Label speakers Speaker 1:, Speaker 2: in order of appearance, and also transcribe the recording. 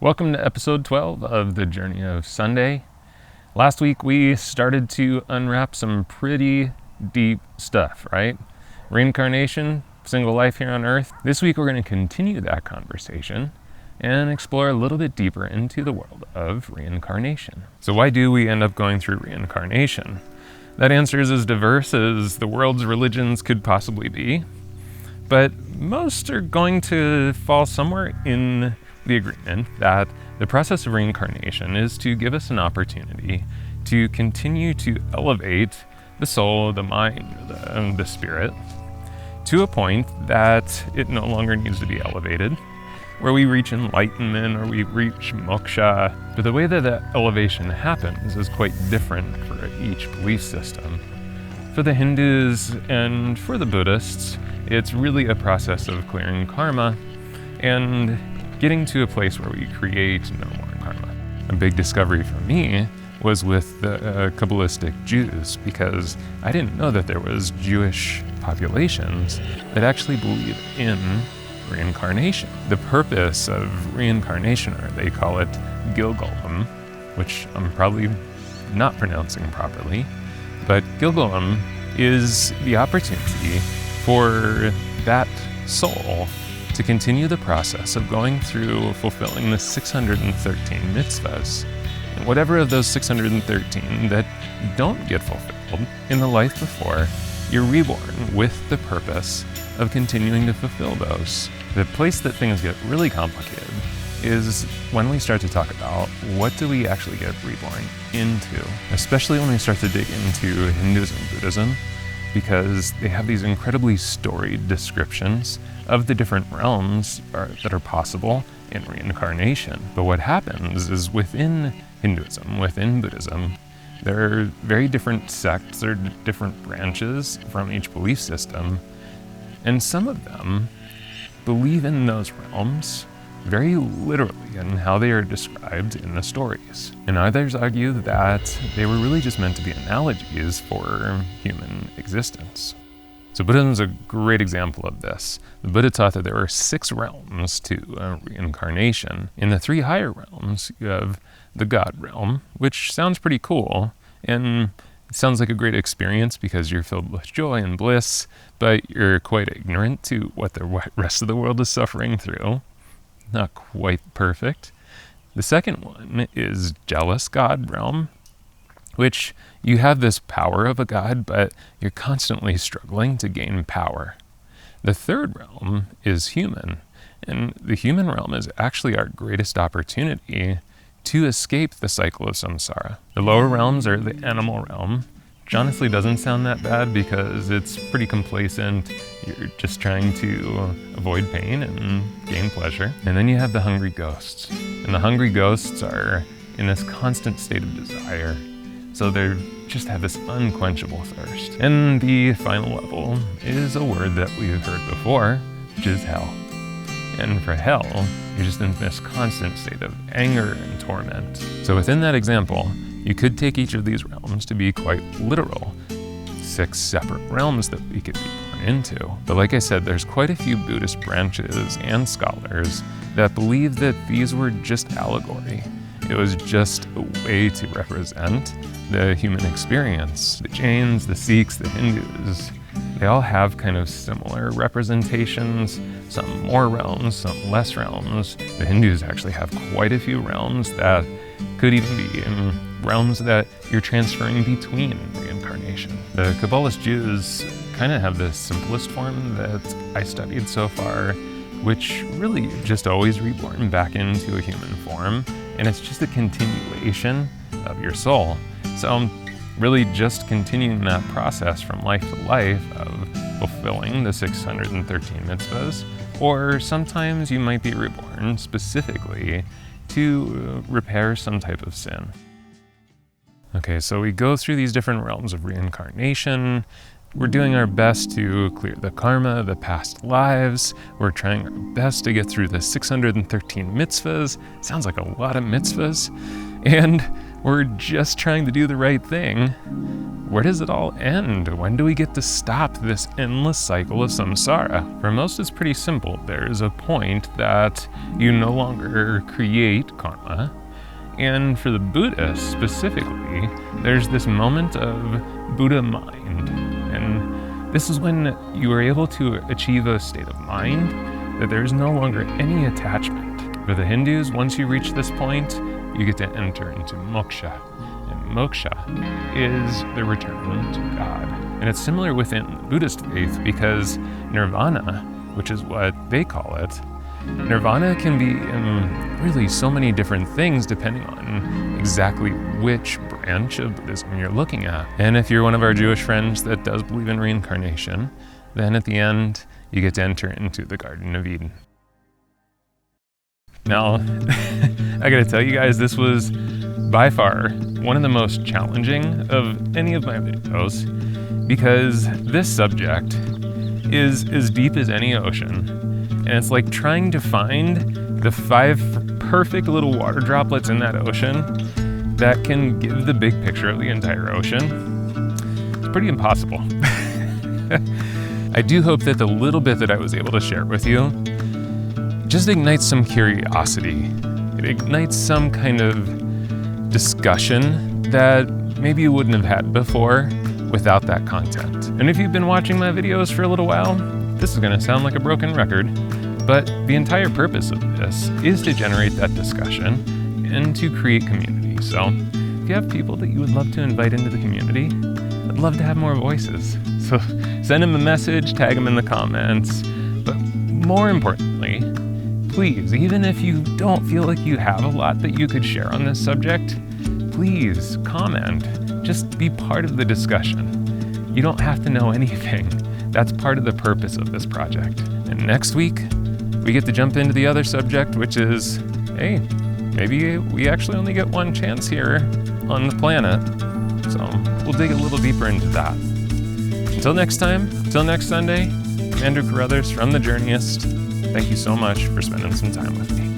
Speaker 1: Welcome to episode 12 of The Journey of Sunday. Last week we started to unwrap some pretty deep stuff, right? Reincarnation, single life here on Earth. This week we're going to continue that conversation and explore a little bit deeper into the world of reincarnation. So why do we end up going through reincarnation? That answer is as diverse as the world's religions could possibly be, but most are going to fall somewhere in the agreement that the process of reincarnation is to give us an opportunity to continue to elevate the soul, the mind, the spirit, to a point that it no longer needs to be elevated, where we reach enlightenment or we reach moksha. But the way that that elevation happens is quite different for each belief system. For the Hindus and for the Buddhists, it's really a process of clearing karma and getting to a place where we create no more karma. A big discovery for me was with the Kabbalistic Jews, because I didn't know that there was Jewish populations that actually believe in reincarnation. The purpose of reincarnation, or they call it gilgulim, which I'm probably not pronouncing properly, but gilgulim is the opportunity for that soul to continue the process of going through fulfilling the 613 mitzvahs. And whatever of those 613 that don't get fulfilled in the life before, you're reborn with the purpose of continuing to fulfill those. The place that things get really complicated is when we start to talk about what do we actually get reborn into, especially when we start to dig into Hinduism and Buddhism, because they have these incredibly storied descriptions of the different realms that are possible in reincarnation. But what happens is within Hinduism, within Buddhism, there are very different sects or different branches from each belief system, and some of them believe in those realms very literally in how they are described in the stories. And others argue that they were really just meant to be analogies for human existence. So Buddhism is a great example of this. The Buddha taught that there were 6 realms to reincarnation. In the 3 higher realms, you have the God realm, which sounds pretty cool, and it sounds like a great experience because you're filled with joy and bliss, but you're quite ignorant to what the rest of the world is suffering through. Not quite perfect. The second one is jealous God realm, which you have this power of a god, but you're constantly struggling to gain power. The third realm is human, and the human realm is actually our greatest opportunity to escape the cycle of samsara. The lower realms are the animal realm, which honestly doesn't sound that bad because it's pretty complacent. You're just trying to avoid pain and gain pleasure. And then you have the hungry ghosts. And the hungry ghosts are in this constant state of desire. So they just have this unquenchable thirst. And the final level is a word that we've heard before, which is hell. And for hell, you're just in this constant state of anger and torment. So within that example, you could take each of these realms to be quite literal. 6 separate realms that we could be born into. But like I said, there's quite a few Buddhist branches and scholars that believe that these were just allegory. It was just a way to represent the human experience. The Jains, the Sikhs, the Hindus, they all have kind of similar representations, some more realms, some less realms. The Hindus actually have quite a few realms that could even be in realms that you're transferring between reincarnation. The Kabbalist Jews kind of have the simplest form that I studied so far, which really just always reborn back into a human form, and it's just a continuation of your soul. So really just continuing that process from life to life of fulfilling the 613 mitzvahs, or sometimes you might be reborn specifically to repair some type of sin. Okay, so we go through these different realms of reincarnation. We're doing our best to clear the karma, the past lives. We're trying our best to get through the 613 mitzvahs. Sounds like a lot of mitzvahs. And we're just trying to do the right thing. where does it all end? When do we get to stop this endless cycle of samsara? For most, it's pretty simple. There's a point that you no longer create karma. And for the Buddhists specifically, there's this moment of Buddha mind. And this is when you are able to achieve a state of mind that there is no longer any attachment. For the Hindus, once you reach this point, you get to enter into moksha. And moksha is the return to God. And it's similar within the Buddhist faith because nirvana, which is what they call it, nirvana can be really so many different things depending on exactly which branch of Buddhism you're looking at. And if you're one of our Jewish friends that does believe in reincarnation, then at the end, you get to enter into the Garden of Eden. Now, I gotta tell you guys, this was by far one of the most challenging of any of my videos because this subject is as deep as any ocean. And it's like trying to find the 5 perfect little water droplets in that ocean that can give the big picture of the entire ocean. It's pretty impossible. I do hope that the little bit that I was able to share with you just ignites some curiosity. It ignites some kind of discussion that maybe you wouldn't have had before without that content. And if you've been watching my videos for a little while, this is gonna sound like a broken record, but the entire purpose of this is to generate that discussion and to create community. So if you have people that you would love to invite into the community, I'd love to have more voices. So send them a message, tag them in the comments, but more importantly, please, even if you don't feel like you have a lot that you could share on this subject, please comment. Just be part of the discussion. You don't have to know anything. That's part of the purpose of this project. And next week, we get to jump into the other subject, which is, hey, maybe we actually only get one chance here on the planet. So we'll dig a little deeper into that. Until next time, until next Sunday, I'm Andrew Carruthers from The Journeyist. Thank you so much for spending some time with me.